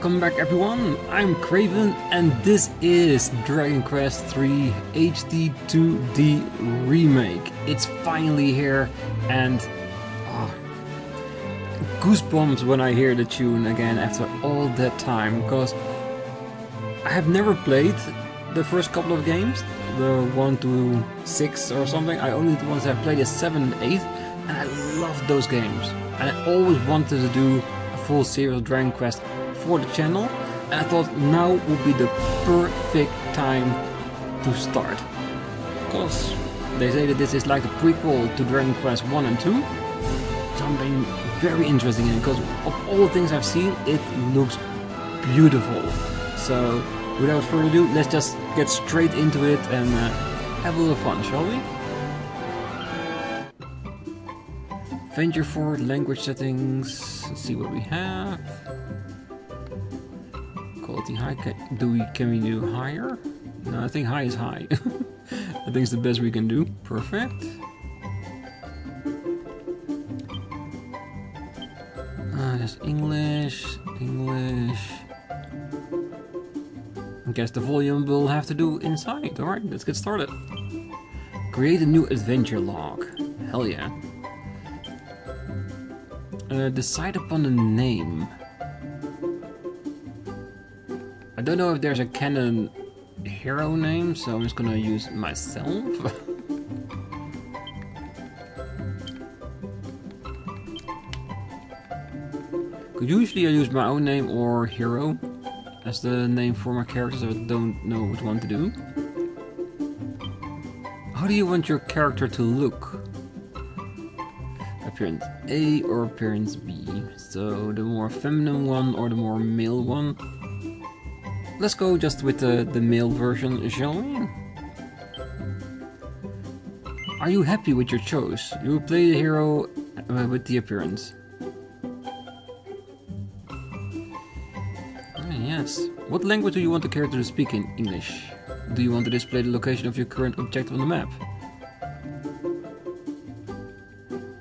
Welcome back everyone, I'm Craven and this is Dragon Quest III HD-2D Remake. It's finally here and goosebumps when I hear the tune again after all that time, because I have never played the first couple of games, the 1 to 6 or something. I only the ones I played is 7 and 8, and I loved those games. And I always wanted to do a full series of Dragon Quest for the channel, and I thought now would be the perfect time to start. Because they say that this is like the prequel to Dragon Quest 1 and 2. Something very interesting in it, because of all the things I've seen, it looks beautiful. So without further ado, let's just get straight into it and have a little fun, shall we? Venture forward, language settings, let's see what we have. Quality high, can we do higher? No, I think high is high. I think it's the best we can do. Perfect. Just English. I guess the volume we'll have to do inside. Alright, let's get started. Create a new adventure log. Hell yeah. Decide upon a name. I don't know if there's a canon hero name, so I'm just gonna use myself. Usually I use my own name or hero as the name for my characters if I don't know which one to do. How do you want your character to look? Appearance A or appearance B? So the more feminine one or the more male one? Let's go just with the male version, shall we? Are you happy with your choice? You will play the hero with the appearance. Yes. What language do you want the character to speak in? English. Do you want to display the location of your current objective on the map?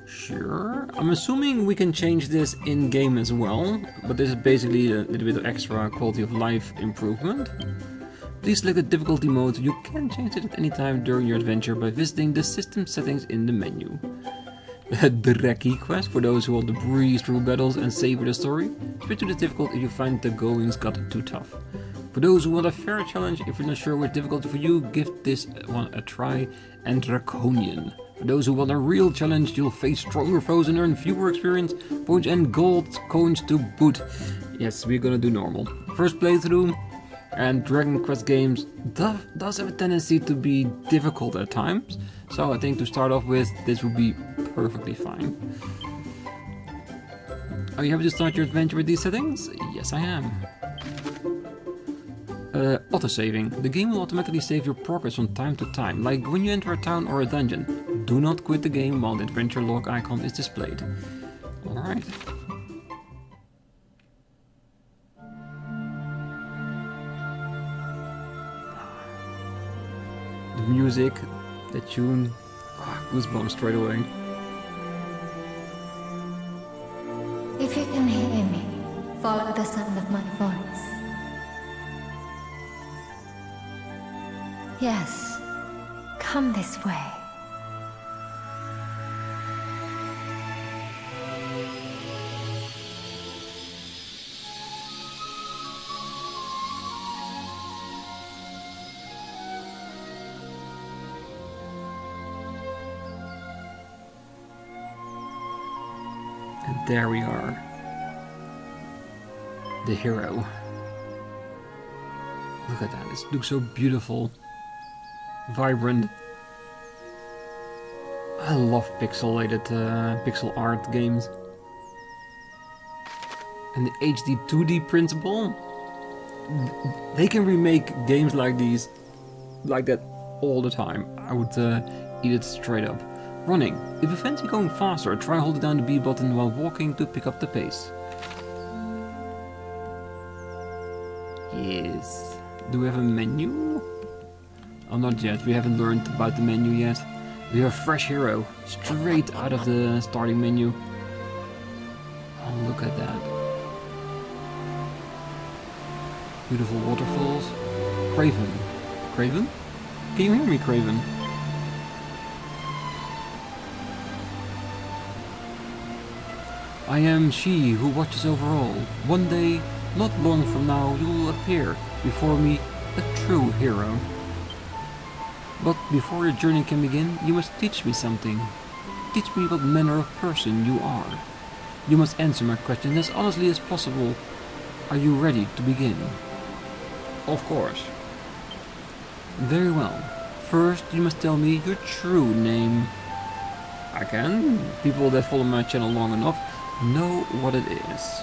Sure. I'm assuming we can change this in-game as well, but this is basically a little bit of extra quality of life improvement. Please select the difficulty mode. You can change it at any time during your adventure by visiting the system settings in the menu. The Recce quest for those who want to breeze through battles and savor the story. Switch to the difficult if you find the goings got too tough. For those who want a fair challenge, if you're not sure which difficulty for you, give this one a try. And Draconian. For those who want a real challenge, you'll face stronger foes and earn fewer experience points and gold coins to boot. Yes, we're gonna do normal. First playthrough, and Dragon Quest games does have a tendency to be difficult at times. So I think to start off with, this will be perfectly fine. Are you happy to start your adventure with these settings? Yes, I am. Auto-saving. The game will automatically save your progress from time to time, like when you enter a town or a dungeon. Do not quit the game while the adventure log icon is displayed. Alright. The music, the tune, goosebumps straight away. If you can hear me, follow the sound of my voice. Yes, come this way. And there we are. The hero. Look at that, it looks so beautiful. Vibrant. I love pixelated pixel art games. And the HD-2D principle. They can remake games like these, like that all the time. I would eat it straight up. Running. If you fancy going faster, try holding down the B button while walking to pick up the pace. Yes. Do we have a menu? Oh, not yet. We haven't learned about the menu yet. We have a fresh hero, straight out of the starting menu. Oh, look at that. beautiful waterfalls. Craven. Craven? Can you hear me, Craven? I am she who watches over all. One day, not long from now, you will appear before me, a true hero. But before your journey can begin, you must teach me something. Teach me what manner of person you are. You must answer my question as honestly as possible. Are you ready to begin? Of course. Very well. First, you must tell me your true name. I can. People that follow my channel long enough know what it is.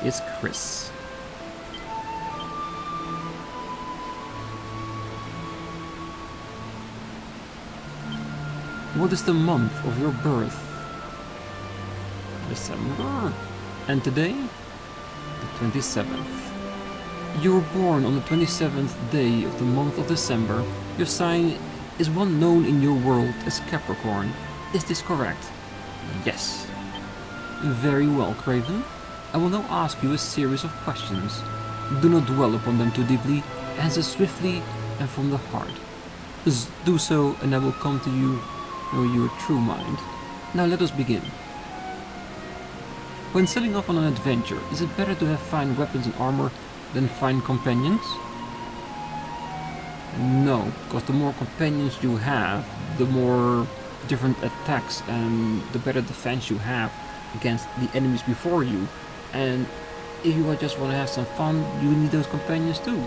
It's Chris. What is the month of your birth? December. And today? The 27th. You were born on the 27th day of the month of December. Your sign is one known in your world as Capricorn. Is this correct? Yes. Very well, Craven. I will now ask you a series of questions. Do not dwell upon them too deeply. Answer swiftly and from the heart. Just do so and I will come to you know your true mind. Now let us begin. When setting off on an adventure, is it better to have fine weapons and armor than fine companions? No, because the more companions you have, the more different attacks and the better defense you have against the enemies before you. And if you just want to have some fun, you need those companions too.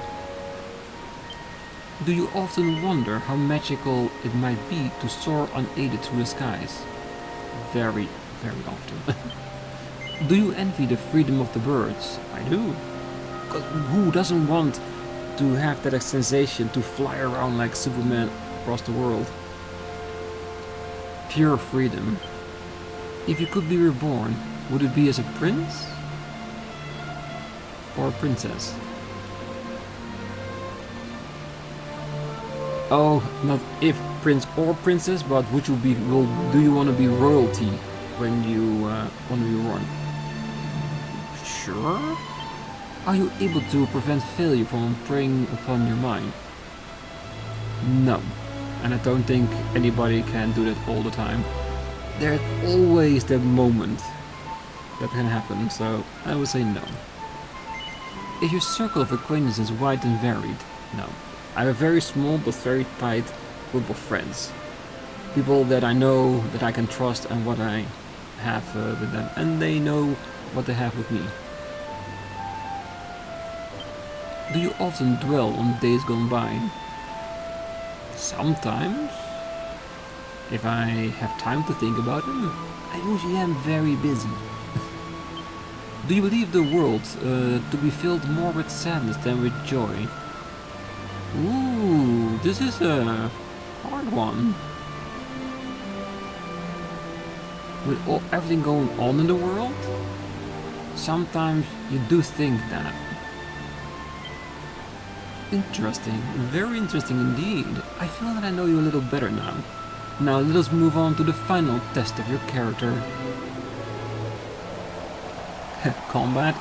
Do you often wonder how magical it might be to soar unaided through the skies? Very, very often. Do you envy the freedom of the birds? I do. 'Cause who doesn't want to have that sensation to fly around like Superman across the world? Pure freedom. If you could be reborn, would it be as a prince? Or a princess? Oh, not if prince or princess, but would you be? Do you want to be royalty when you want to be born? Sure. Are you able to prevent failure from preying upon your mind? No, and I don't think anybody can do that all the time. There's always that moment that can happen, so I would say no. Is your circle of acquaintances wide and varied? No. I have a very small but very tight group of friends. People that I know, that I can trust and what I have with them. And they know what they have with me. Do you often dwell on days gone by? Sometimes. If I have time to think about them, I usually am very busy. Do you believe the world to be filled more with sadness than with joy? Ooh, this is a hard one. With everything going on in the world, sometimes you do think that. Interesting, very interesting indeed. I feel that I know you a little better now. Now let us move on to the final test of your character. Combat.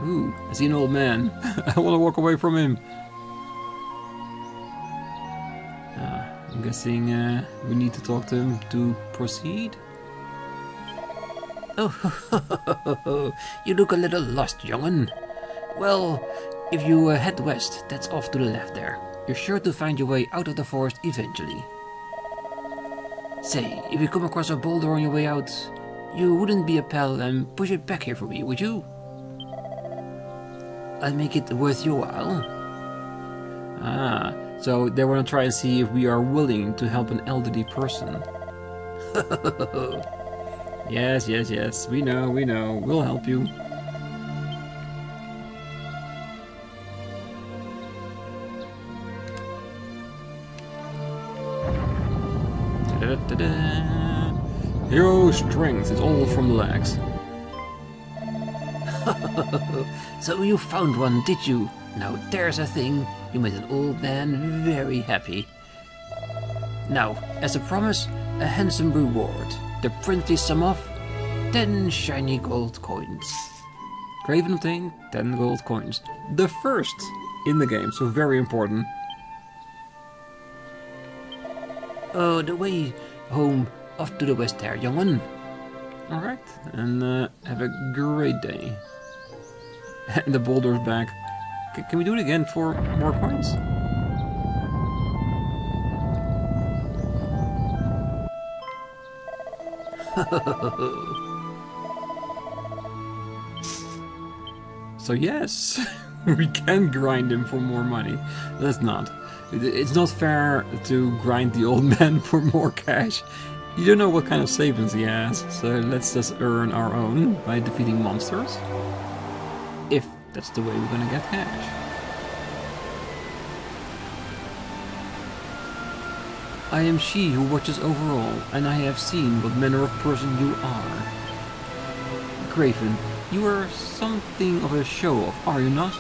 Ooh, I see an old man. I want to walk away from him. I'm guessing we need to talk to him to proceed. Oh, you look a little lost, young'un. Well, if you head west, that's off to the left there. You're sure to find your way out of the forest eventually. Say, if you come across a boulder on your way out, you wouldn't be a pal and push it back here for me, would you? I'd make it worth your while. Ah, so they want to try and see if we are willing to help an elderly person. Yes, yes, yes, we know, we'll help you. Da-da-da-da. Hero strength is all from the legs. So you found one, did you? Now there's a thing. You made an old man very happy. Now, as a promise, A handsome reward. The princely sum of 10 shiny gold coins. Craven obtained 10 gold coins. The first in the game, so very important. Oh, the way home off to the west there, young one. Alright, and have a great day. And the boulder's back. Can we do it again for more coins? So yes, we can grind him for more money. Let's not. It's not fair to grind the old man for more cash. You don't know what kind of savings he has, so let's just earn our own by defeating monsters. If that's the way we're gonna get cash. I am she who watches over all, and I have seen what manner of person you are. Craven, you are something of a show-off, are you not?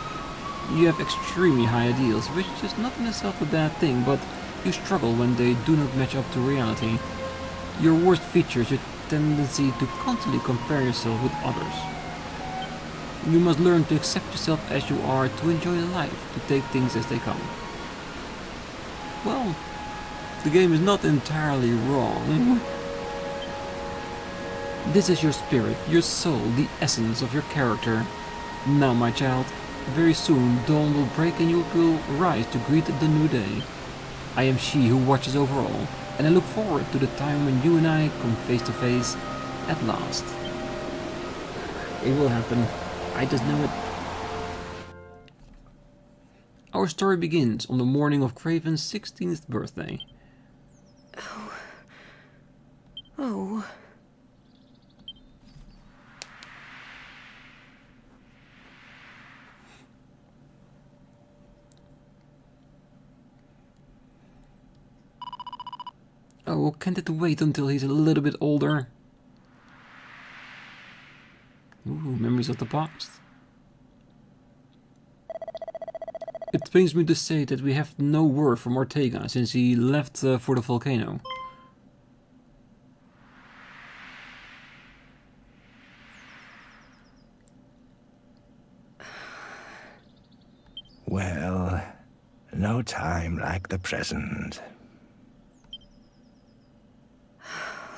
You have extremely high ideals, which is not in itself a bad thing, but you struggle when they do not match up to reality. Your worst feature is your tendency to constantly compare yourself with others. You must learn to accept yourself as you are, to enjoy life, to take things as they come. Well, the game is not entirely wrong. This is your spirit, your soul, the essence of your character. Now, my child, very soon dawn will break and you will rise to greet the new day. I am she who watches over all, and I look forward to the time when you and I come face to face at last. It will happen. I just know it. Our story begins on the morning of Craven's 16th birthday. Oh. Oh, can't it wait until he's a little bit older? Ooh, memories of the past. It pains me to say that we have no word from Ortega since he left for the volcano. Well, no time like the present.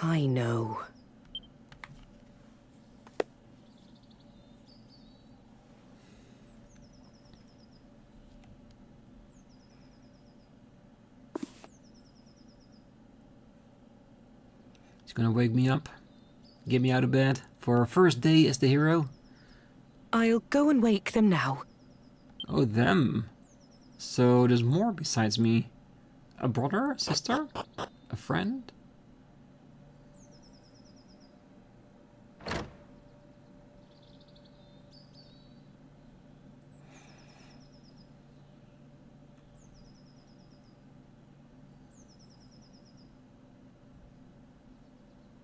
I know. He's gonna wake me up, get me out of bed for our first day as the hero. I'll go and wake them now. Oh, them. So there's more besides me. A brother, a sister, a friend?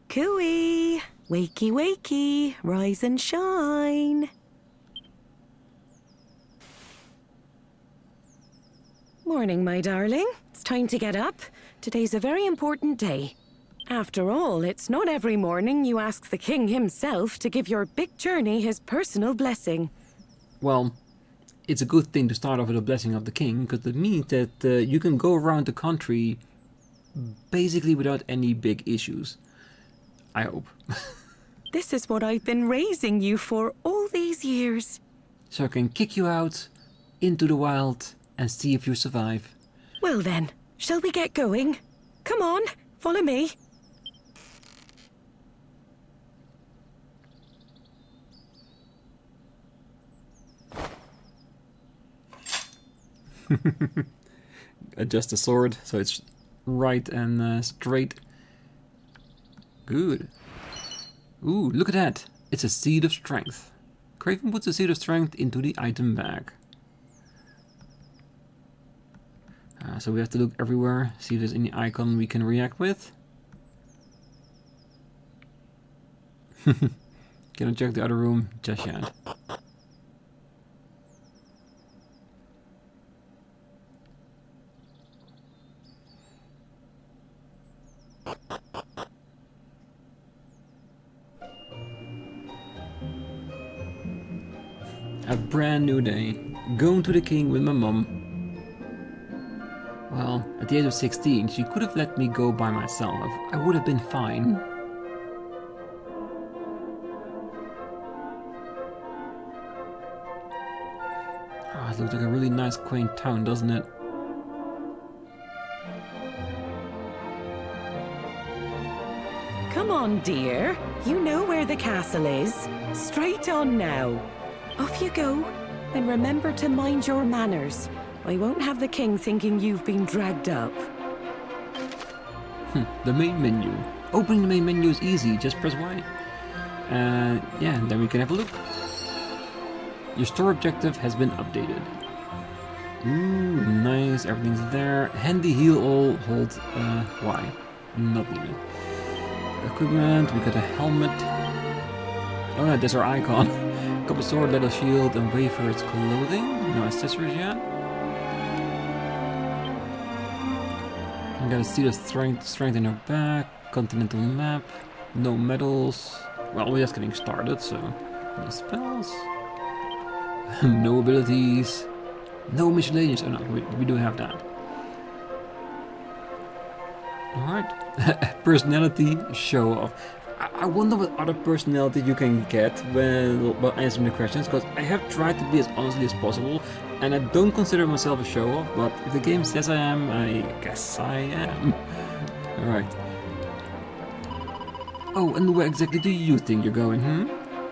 Cooey! Wakey, wakey! Rise and shine! Morning, my darling. It's time to get up. Today's a very important day. After all, it's not every morning you ask the king himself to give your big journey his personal blessing. Well, it's a good thing to start off with a blessing of the king, because it means that you can go around the country basically without any big issues. I hope. This is what I've been raising you for all these years. So I can kick you out into the wild and see if you survive. Well then, shall we get going? Come on, follow me. Adjust the sword so it's right and straight. Good. Ooh, look at that. It's a seed of strength. Craven puts a seed of strength into the item bag. So we have to look everywhere, see if there's any icon we can react with. Can I check the other room? Just yet. A brand new day. Going to the king with my mum. Well, at the age of 16, she could have let me go by myself. I would have been fine. Oh, it looks like a really nice, quaint town, doesn't it? Come on, dear. You know where the castle is. Straight on now. Off you go. And remember to mind your manners. I won't have the king thinking you've been dragged up. The main menu. Opening the main menu is easy, just press Y. Yeah, and then we can have a look. Your store objective has been updated. Ooh, nice, everything's there. Handy heal all, hold Y. Not needed. Equipment, we got a helmet. Oh no, that's our icon. Couple sword, leather shield, and wafer's clothing. No accessories yet. We got a seat of strength in our back. Continental map. No medals. Well, we're just getting started, so no spells. No abilities. No miscellaneous. Oh no, we do have that. Alright. Personality show off. I wonder what other personality you can get while answering the questions, because I have tried to be as honestly as possible, and I don't consider myself a show-off, but if the game says I am, I guess I am. Alright. Oh, and where exactly do you think you're going,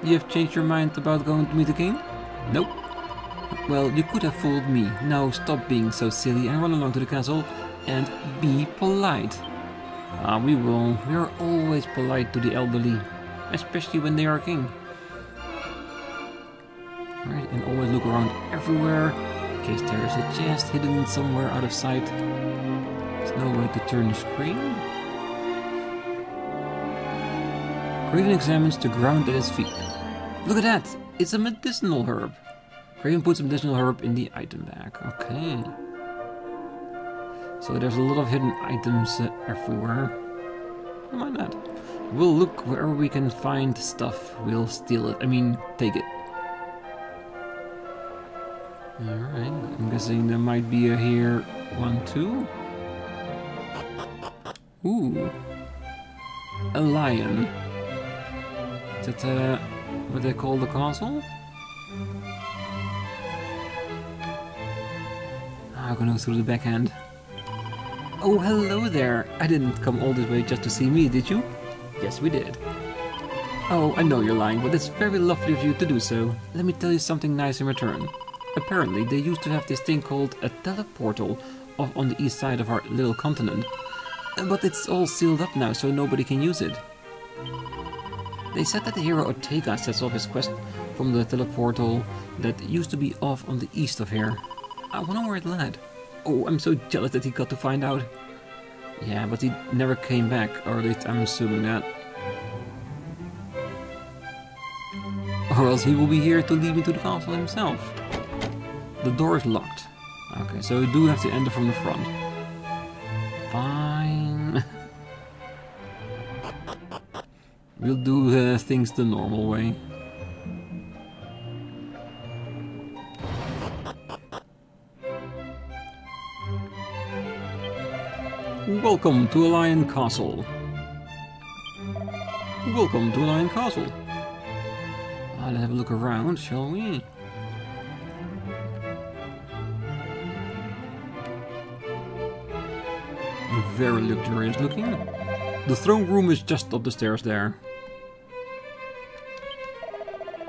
You have changed your mind about going to meet the king? Nope. Well, you could have fooled me. Now stop being so silly and run along to the castle and be polite. We will. We are always polite to the elderly, especially when they are king. Alright, and always look around everywhere, in case there is a chest hidden somewhere out of sight. There's no way to turn the screen. Craven examines the ground at his feet. Look at that! It's a medicinal herb. Craven puts a medicinal herb in the item bag. Okay. So there's a lot of hidden items everywhere. Why not? We'll look wherever we can find stuff. We'll steal it. I mean, take it. Alright, I'm guessing there might be a here one too. Ooh. A lion. Is that what they call the castle? I'm gonna go through the backhand. Oh, hello there! I didn't come all this way just to see me, did you? Yes, we did. Oh, I know you're lying, but it's very lovely of you to do so. Let me tell you something nice in return. Apparently, they used to have this thing called a teleportal off on the east side of our little continent. But it's all sealed up now, so nobody can use it. They said that the hero Ortega sets off his quest from the teleportal that used to be off on the east of here. I wonder where it led. Oh, I'm so jealous that he got to find out. Yeah, but he never came back, or at least I'm assuming that. Or else he will be here to lead me to the castle himself. The door is locked. Okay, so we do have to enter from the front. Fine. We'll do things the normal way. Welcome to Aliahan Castle. Welcome to Aliahan Castle. Let's have a look around, shall we? Very luxurious looking. The throne room is just up the stairs there.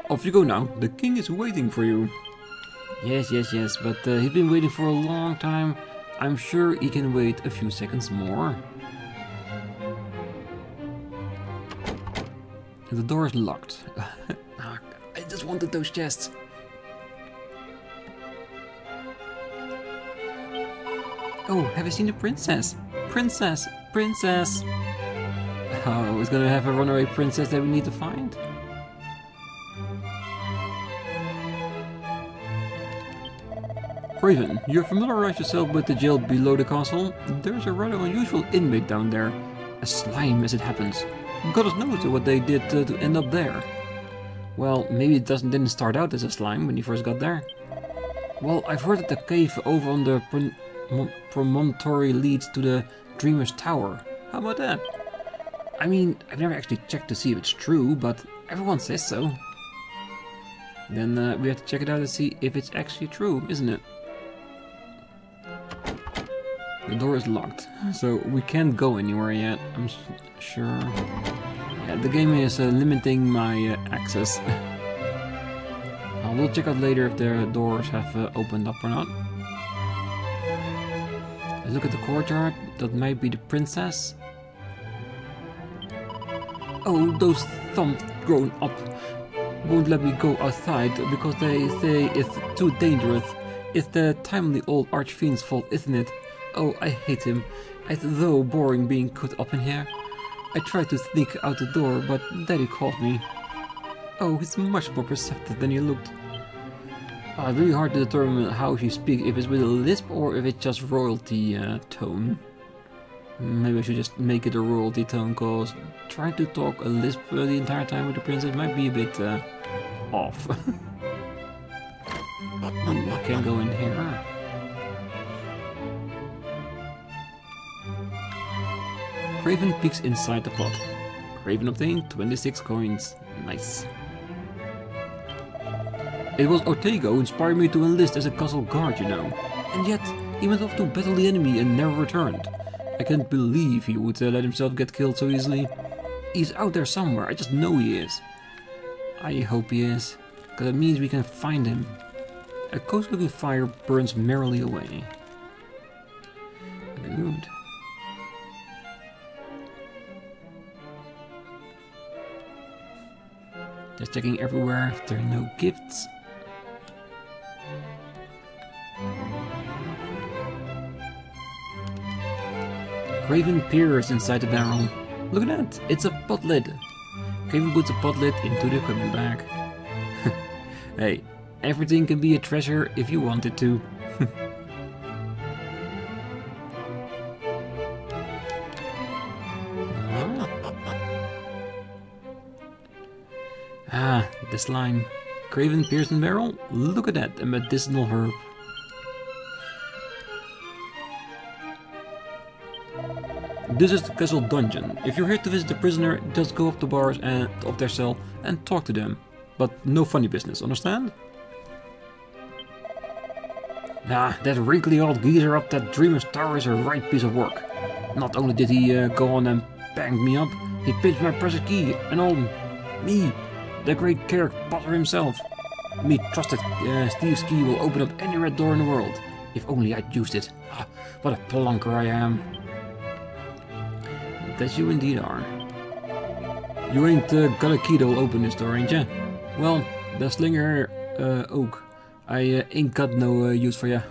Off you go now. The king is waiting for you. Yes, but he's been waiting for a long time. I'm sure he can wait a few seconds more. The door is locked. I just wanted those chests. Oh, have you seen the princess? Princess! Oh, he's gonna have a runaway princess that we need to find. Craven, you familiarize yourself with the jail below the castle? There's a rather unusual inmate down there. A slime, as it happens. Goddess knows what they did to end up there. Well, maybe it didn't start out as a slime when you first got there. Well, I've heard that the cave over on the promontory leads to the Dreamer's Tower. How about that? I mean, I've never actually checked to see if it's true, but everyone says so. Then we have to check it out and see if it's actually true, isn't it? The door is locked, so we can't go anywhere yet, I'm sure. Yeah, the game is limiting my access. I will check out later if the doors have opened up or not. Let's look at the courtyard. That might be the princess. Oh, those thumbs grown up won't let me go outside because they say it's too dangerous. It's the timely old Archfiend's fault, isn't it? Oh, I hate him. It's so boring being cut up in here. I tried to sneak out the door, but Daddy caught me. Oh, he's much more perceptive than he looked. It's really hard to determine how she speaks, if it's with a lisp or if it's just royalty tone. Maybe I should just make it a royalty tone, cause trying to talk a lisp the entire time with the princess might be a bit off. I can't go in here. Craven peeks inside the pot. Craven obtained 26 coins. Nice. It was Ortega who inspired me to enlist as a castle guard, you know. And yet, he went off to battle the enemy and never returned. I can't believe he would let himself get killed so easily. He's out there somewhere, I just know he is. I hope he is, because it means we can find him. A cozy-looking fire burns merrily away. Good. Just checking everywhere if there are no gifts. Craven peers inside the barrel. Look at that, it's a pot lid. Craven puts a pot lid into the equipment bag. Hey, everything can be a treasure if you want it to. The slime. Craven peers in the barrel. Look at that, a medicinal herb. This is the castle dungeon. If you're here to visit the prisoner, just go up the bars of their cell and talk to them. But no funny business, understand? That wrinkly old geezer up that Dreamer's Tower is a right piece of work. Not only did he go on and bang me up, he pinched my precious key and all. Me, the great Kirk Potter himself. Me trusted Steve's key will open up any red door in the world. If only I'd used it. What a plonker I am. That you indeed are. You ain't got a key that will open this door, ain't ya? Well, the slinger oak. I ain't got no use for ya.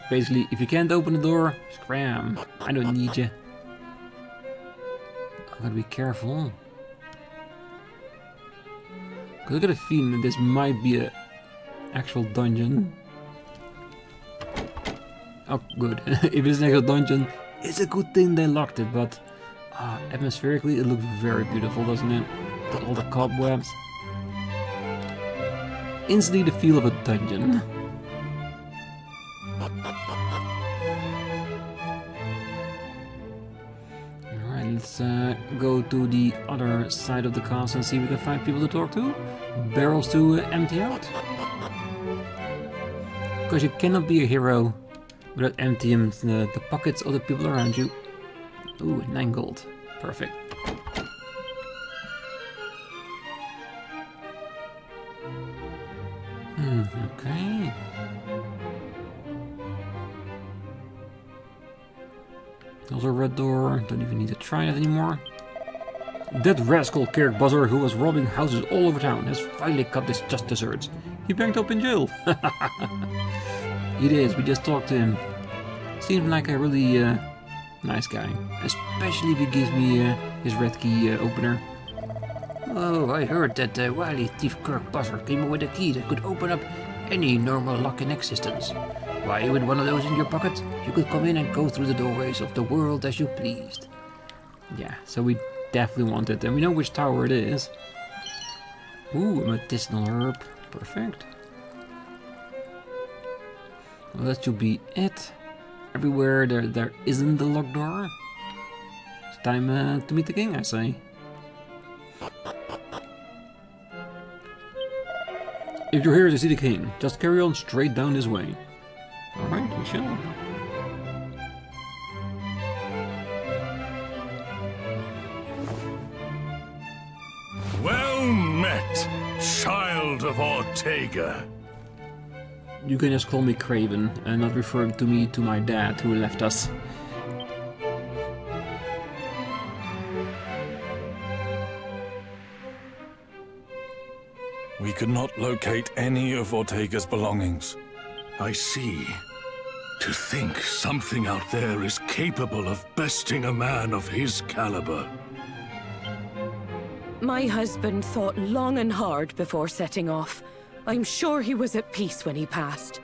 Basically, if you can't open the door, scram. I don't need ya. I gotta be careful. Cause I got a feeling that this might be a actual dungeon. Oh, good. If it's an actual dungeon, it's a good thing they locked it, but atmospherically it looks very beautiful, doesn't it? With all the cobwebs. Instantly the feel of a dungeon. Alright, let's go to the other side of the castle and see if we can find people to talk to. Barrels to empty out. Because you cannot be a hero without emptying the pockets of the people around you. Ooh, 9 gold. Perfect. Okay. There's a red door. Don't even need to try it anymore. That rascal Kirk Buzzer, who was robbing houses all over town, has finally cut his just desserts. He banged up in jail. It is, we just talked to him. Seems like a really nice guy. Especially if he gives me his red key opener. Oh, I heard that the wily thief Kirk Buzzer came up with a key that could open up any normal lock in existence. Why, with one of those in your pocket, you could come in and go through the doorways of the world as you pleased. Yeah, so we definitely want it, and we know which tower it is. Ooh, a medicinal herb. Perfect. Well, that should be it. Everywhere there isn't a locked door. It's time to meet the king, I say. If you're here to see the king, just carry on straight down this way. Alright, we shall. Well met, child of Ortega. You can just call me Craven, and not referring to me to my dad who left us. We could not locate any of Ortega's belongings. I see. To think something out there is capable of besting a man of his caliber. My husband thought long and hard before setting off. I'm sure he was at peace when he passed.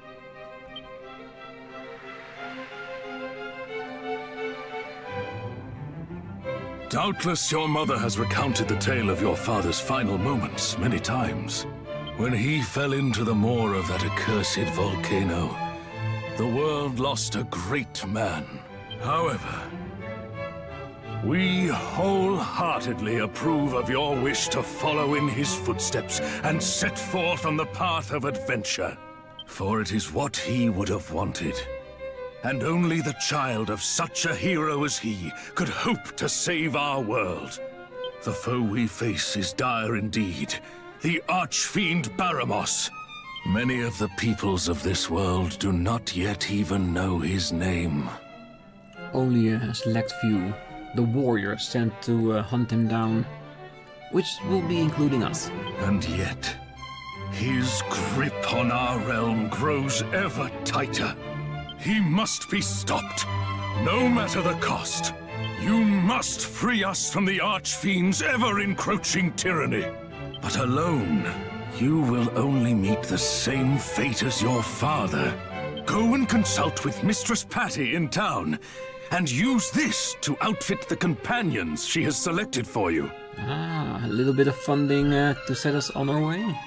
Doubtless your mother has recounted the tale of your father's final moments many times. When he fell into the maw of that accursed volcano, the world lost a great man. However, we wholeheartedly approve of your wish to follow in his footsteps and set forth on the path of adventure. For it is what he would have wanted. And only the child of such a hero as he could hope to save our world. The foe we face is dire indeed. The Archfiend Baramos. Many of the peoples of this world do not yet even know his name. Only a select few. The warriors sent to hunt him down, which will be including us. And yet, his grip on our realm grows ever tighter. He must be stopped, no matter the cost. You must free us from the Archfiend's ever-encroaching tyranny. But alone, you will only meet the same fate as your father. Go and consult with Mistress Patty in town, and use this to outfit the companions she has selected for you. Ah, a little bit of funding to set us on our way?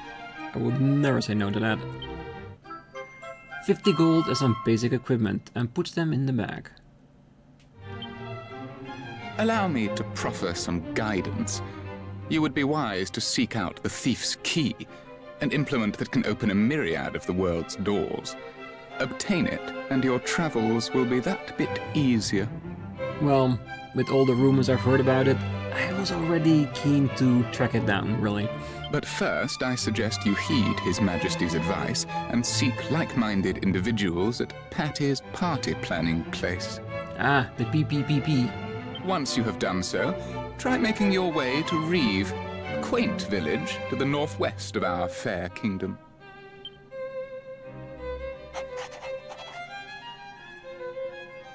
I would never say no to that. 50 gold and some basic equipment, and puts them in the bag. Allow me to proffer some guidance. You would be wise to seek out the thief's key, an implement that can open a myriad of the world's doors. Obtain it, and your travels will be that bit easier. Well, with all the rumors I've heard about it, I was already keen to track it down, really. But first, I suggest you heed His Majesty's advice and seek like-minded individuals at Patty's party planning place. Ah, the PPPP. Once you have done so, try making your way to Reeve, a quaint village to the northwest of our fair kingdom.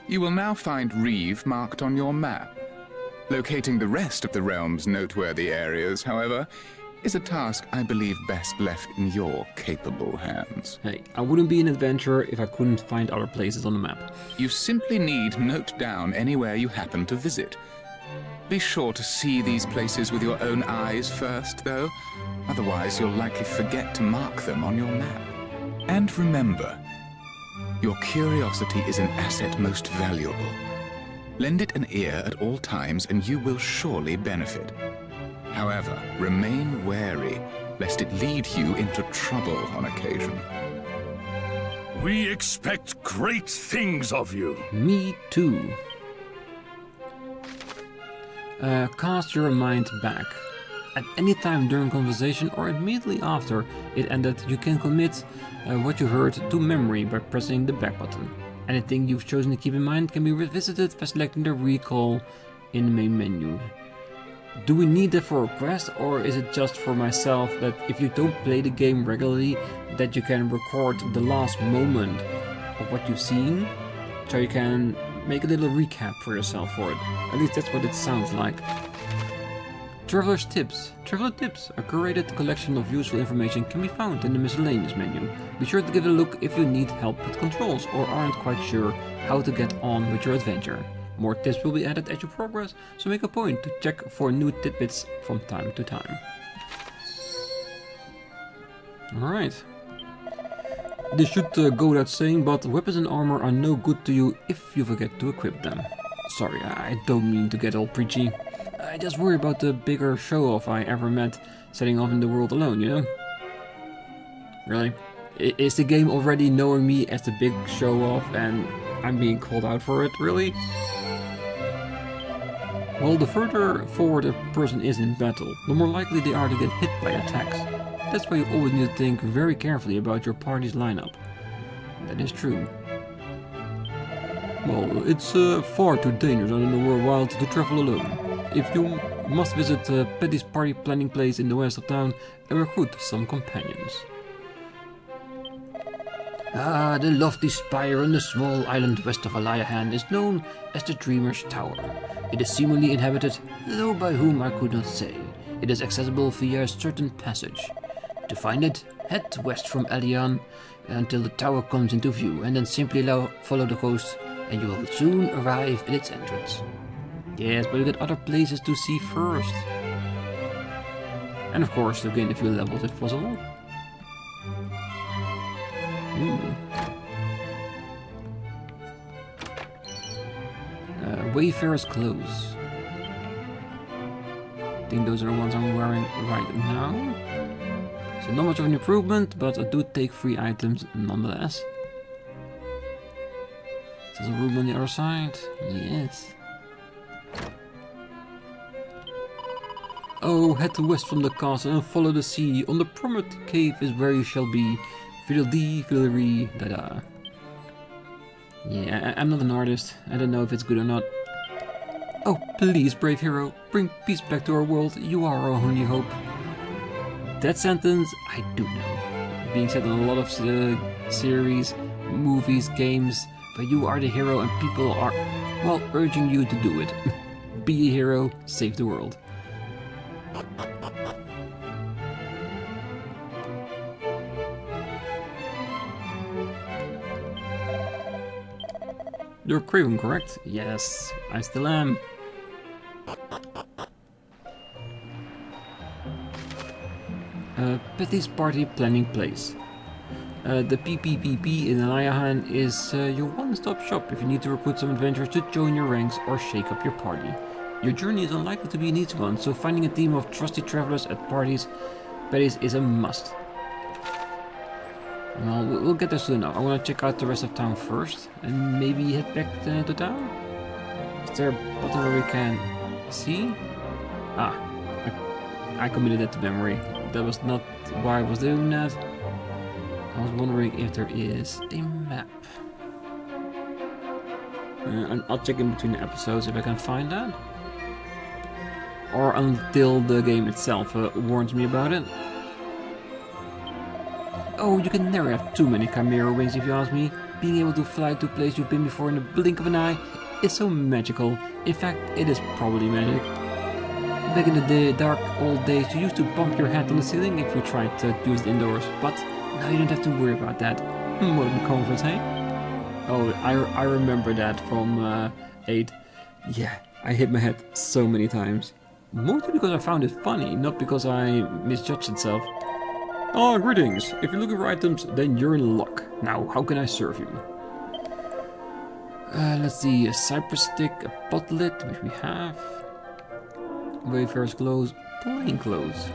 You will now find Reeve marked on your map. Locating the rest of the realm's noteworthy areas, however, is a task I believe best left in your capable hands. Hey, I wouldn't be an adventurer if I couldn't find other places on the map. You simply need note down anywhere you happen to visit. Be sure to see these places with your own eyes first, though. Otherwise, you'll likely forget to mark them on your map. And remember, your curiosity is an asset most valuable. Lend it an ear at all times, and you will surely benefit. However, remain wary, lest it lead you into trouble on occasion. We expect great things of you. Me too. Cast your mind back. At any time during conversation or immediately after it ended, you can commit what you heard to memory by pressing the back button. Anything you've chosen to keep in mind can be revisited by selecting the recall in the main menu. Do we need that for a quest, or is it just for myself that if you don't play the game regularly, that you can record the last moment of what you've seen, so you can make a little recap for yourself for it? At least that's what it sounds like. Traveler's Tips. Traveler Tips, a curated collection of useful information, can be found in the miscellaneous menu. Be sure to give it a look if you need help with controls or aren't quite sure how to get on with your adventure. More tips will be added as you progress, so make a point to check for new tidbits from time to time. Alright. This should go without saying, but weapons and armor are no good to you if you forget to equip them. Sorry, I don't mean to get all preachy. I just worry about the bigger show-off I ever met setting off in the world alone, you know? Really? Is the game already knowing me as the big show-off and I'm being called out for it, really? Well, the further forward a person is in battle, the more likely they are to get hit by attacks. That's why you always need to think very carefully about your party's lineup. That is true. Well, it's far too dangerous out in the world wild to travel alone. If you must visit Petty's party planning place in the west of town and recruit some companions. Ah, the lofty spire on the small island west of Aliahan is known as the Dreamer's Tower. It is seemingly inhabited, though by whom I could not say. It is accessible via a certain passage. To find it, head west from Aliahan until the tower comes into view, and then simply follow the coast, and you will soon arrive at its entrance. Yes, but you get other places to see first. And of course, to gain a few levels if possible. Wayfarer's clothes. I think those are the ones I'm wearing right now. So not much of an improvement, but I do take free items nonetheless. There's a room on the other side. Yes. Oh, head to west from the castle and follow the sea. On the promised cave is where you shall be. Fiddle-dee, fiddle-ree, da-da. Yeah, I'm not an artist. I don't know if it's good or not. Oh, please, brave hero, bring peace back to our world. You are our only hope. That sentence, I do know. Being said in a lot of series, movies, games, but you are the hero and people are, well, urging you to do it. Be a hero, save the world. You're Craven, correct? Yes, I still am. Petty's party planning place. The PPPP in Aliahan is your one-stop shop if you need to recruit some adventurers to join your ranks or shake up your party. Your journey is unlikely to be an easy one, so finding a team of trusty travelers at Petty's is a must. Well, we'll get there soon enough. I want to check out the rest of town first, and maybe head back to town? Is there a button where we can see? Ah, I committed that to memory. That was not why I was doing that. I was wondering if there is a map. I'll check in between the episodes if I can find that. Or until the game itself warns me about it. Oh, you can never have too many chimera wings if you ask me. Being able to fly to a place you've been before in the blink of an eye is so magical. In fact, it is probably magic. Back in the dark old days, you used to bump your head on the ceiling if you tried to use it indoors, but now you don't have to worry about that. Modern comfort, hey? Oh, I remember that from 8. Yeah, I hit my head so many times. Mostly because I found it funny, not because I misjudged itself. Oh, greetings. If you're looking for items, then you're in luck. Now, how can I serve you? Let's see, a cypress stick, a pot lid, which we have. Wayfarer's clothes, plain clothes.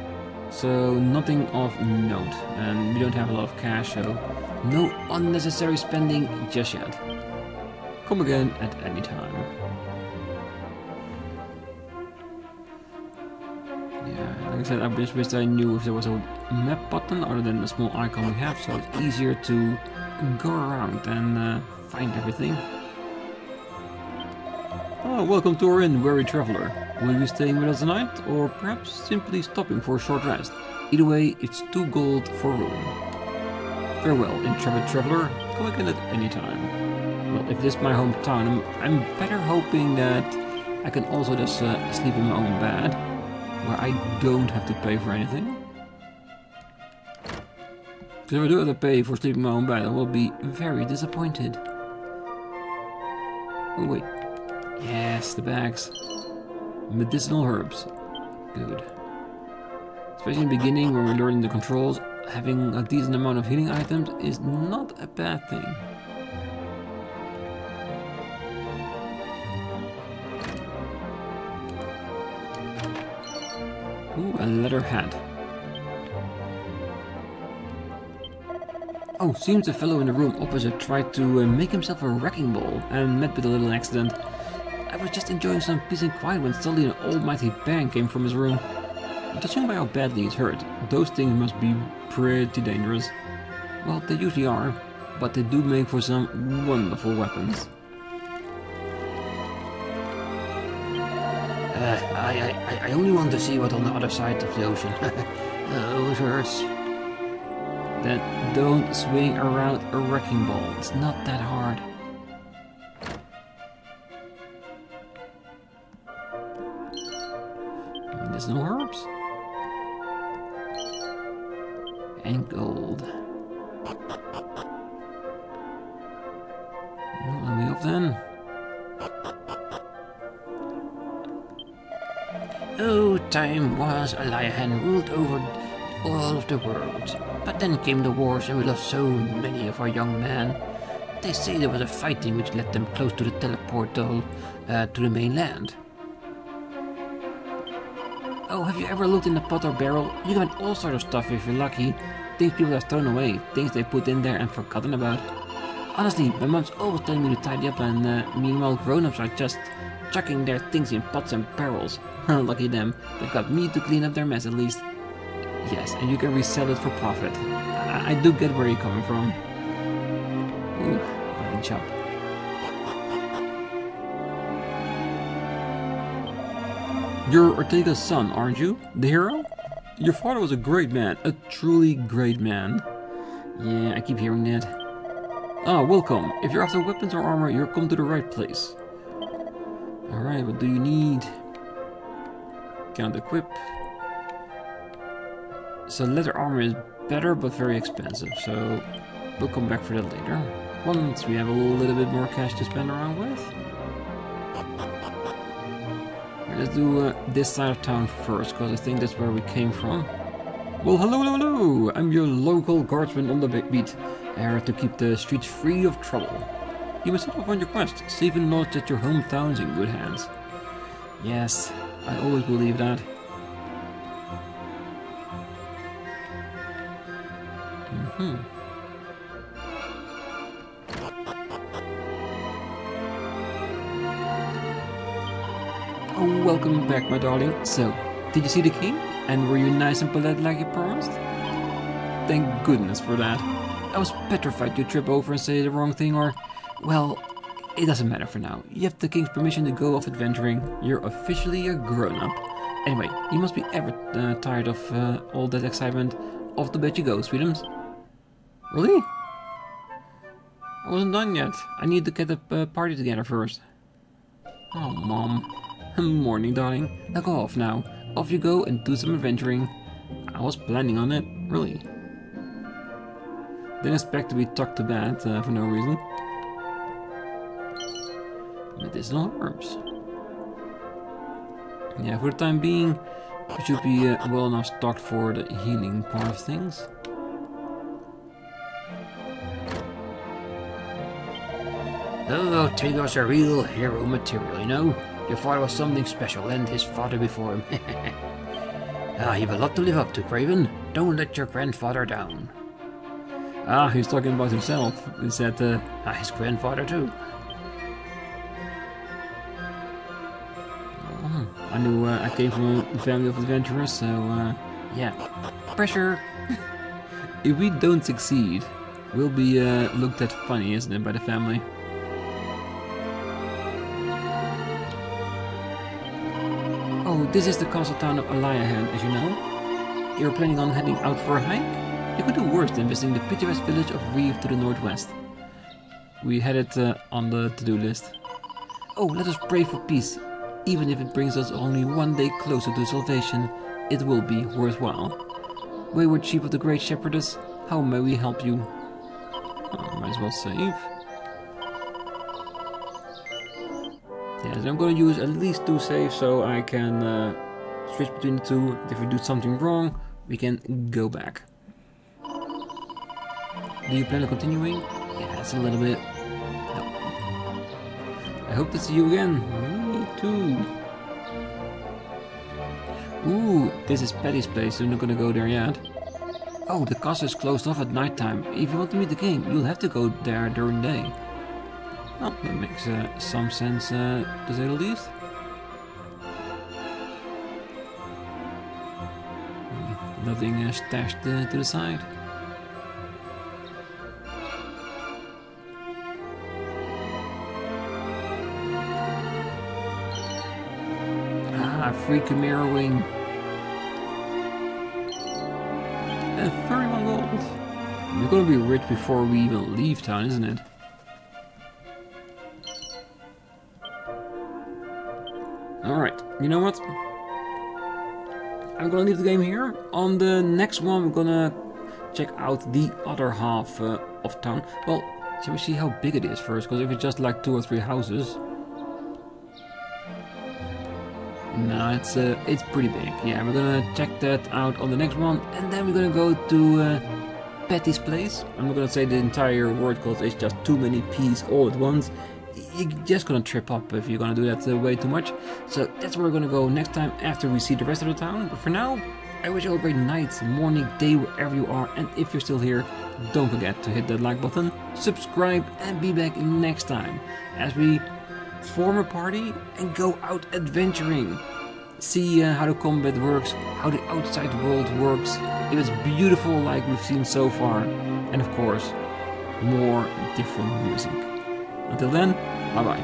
So, nothing of note. And we don't have a lot of cash, so no unnecessary spending just yet. Come again at any time. Yeah, like I said, I just wished I knew if there was a map button other than the small icon we have, so it's easier to go around and find everything. Oh, welcome to our inn, weary traveler. Will you be staying with us tonight, or perhaps simply stopping for a short rest? Either way, it's 2 gold for room. Farewell, intrepid traveler. Come again at any time. Well, if this is my hometown, I'm better hoping that I can also just sleep in my own bed, where I don't have to pay for anything. Because if I do have to pay for sleeping in my own bed, I will be very disappointed. Oh wait. Yes, the bags. Medicinal herbs. Good. Especially in the beginning when we're learning the controls. having a decent amount of healing items is not a bad thing. Ooh, a leather hat. Oh, seems the fellow in the room opposite tried to make himself a wrecking ball and met with a little accident. I was just enjoying some peace and quiet when suddenly an almighty bang came from his room. Judging by how badly he's hurt, those things must be pretty dangerous. Well, they usually are, but they do make for some wonderful weapons. I only want to see what's on the other side of the ocean. Oh, it hurts. Then don't swing around a wrecking ball. It's not that hard. Medicinal herbs. And gold. Well, are we off then? Oh, time was Aliahan ruled over all of the world. But then came the wars and we lost so many of our young men. They say there was a fighting which led them close to the teleportal to the mainland. Oh, have you ever looked in the pot or barrel? You can find all sorts of stuff if you're lucky. Things people have thrown away, things they put in there and forgotten about. Honestly, my mom's always telling me to tidy up, and meanwhile grown-ups are just chucking their things in pots and barrels. Lucky them, they've got me to clean up their mess at least. Yes, and you can resell it for profit. I do get where you're coming from. Ooh, bad chop. You're Ortega's son, aren't you? The hero? Your father was a great man, a truly great man. Yeah, I keep hearing that. Ah, welcome. If you're after weapons or armor, you're come to the right place. Alright, what do you need? Cannot equip. So leather armor is better, but very expensive, so we'll come back for that later. Once we have a little bit more cash to spend around with. Let's do this side of town first, because I think that's where we came from. Well, hello! I'm your local guardsman on the beat, here to keep the streets free of trouble. You must set off on your quest, safe in knowledge that your hometown is in good hands. Yes, I always believe that. Oh, welcome back, my darling. So, did you see the king? And were you nice and polite like you promised? Thank goodness for that. I was petrified you'd trip over and say the wrong thing, or... well, it doesn't matter for now. You have the king's permission to go off adventuring. You're officially a grown-up. Anyway, you must be ever tired of all that excitement. Off to bed you go, sweetums. Really? I wasn't done yet. I need to get the party together first. Oh, Mom. Morning, darling. Now go off now. Off you go and do some adventuring. I was planning on it, really. Didn't expect to be tucked to bed for no reason. Medicinal herbs. Yeah, for the time being, we should be well enough stocked for the healing part of things. Oh, Ortega's a real hero material, you know? Your father was something special, and his father before him. You've a lot to live up to, Craven. Don't let your grandfather down. Ah, he's talking about himself. He said, his grandfather too. I knew I came from a family of adventurers, so yeah. Pressure! If we don't succeed, we'll be looked at funny, isn't it, by the family? Oh, this is the castle town of Aliahan, as you know. You're planning on heading out for a hike? You could do worse than visiting the picturesque village of Reeve to the northwest. We had it on the to-do list. Oh, let us pray for peace. Even if it brings us only one day closer to salvation, it will be worthwhile. Wayward sheep of the great shepherdess, how may we help you? Oh, might as well save. Yes, I'm going to use at least 2 saves so I can switch between the two. If we do something wrong, we can go back. Do you plan on continuing? Yes, a little bit. No. I hope to see you again. Me too. Ooh, this is Patty's place, so I'm not gonna go there yet. Oh, the castle is closed off at nighttime. If you want to meet the king, you'll have to go there during the day. Well, that makes some sense, to say the least. Nothing stashed to the side. Free Chimera Wing. 31 gold. We're gonna be rich before we even leave town, isn't it? Alright, you know what? I'm gonna leave the game here. On the next one, we're gonna check out the other half of town. Well, shall we see how big it is first? Because if it's just like 2 or 3 houses... No, it's pretty big. Yeah, we're gonna check that out on the next one, and then we're gonna go to Patty's place. I'm not gonna say the entire word because it's just too many P's all at once. You're just gonna trip up if you're gonna do that way too much. So that's where we're gonna go next time after we see the rest of the town. But for now, I wish you all a great night, morning, day, wherever you are. And if you're still here, don't forget to hit that like button, subscribe, and be back next time as we form a party and go out adventuring. See how the combat works, how the outside world works. It is beautiful like we've seen so far. And of course, more different music. Until then, bye bye.